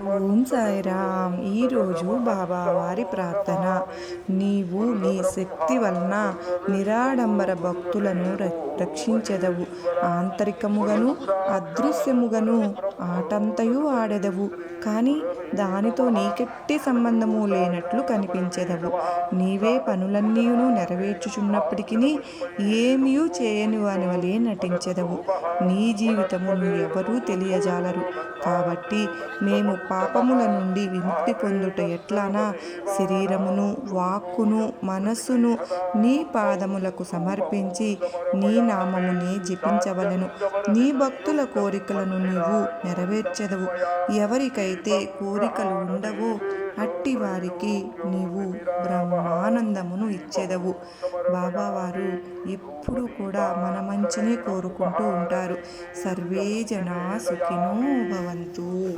ఓం సాయిరామ్. ఈరోజు బాబా వారి ప్రార్థన. నీవు నీ శక్తి వలన నిరాడంబర భక్తులను రక్షించెదవు. ఆంతరికముగను అదృశ్యముగను ఆటంతయు ఆడెదవు. కానీ దానితో నీకెట్టి సంబంధము లేనట్లు కనిపించెదవు. నీవే పనులన్నీయును నెరవేర్చుచున్నప్పటికీ ఏమీయూ చేయని వానివలే నటించెదవు. నీ జీవితమును ఎవరూ తెలియజాలరు. కాబట్టి మేము పాపముల నుండి విముక్తి పొందుట ఎట్లానా శరీరమును, వాక్కును, మనస్సును నీ పాదములకు సమర్పించి నీ నామమునే జపించవలెను. నీ భక్తుల కోరికలను నీవు నెరవేర్చెదవు. ఎవరికైతే కోరికలు ఉండవో అట్టి వారికి నీవు బ్రహ్మానందమును ఇచ్చెదవు. బాబావారు ఎప్పుడు కూడా మన మంచినే కోరుకుంటూ ఉంటారు. సర్వే జనా సుఖినో భవంతు.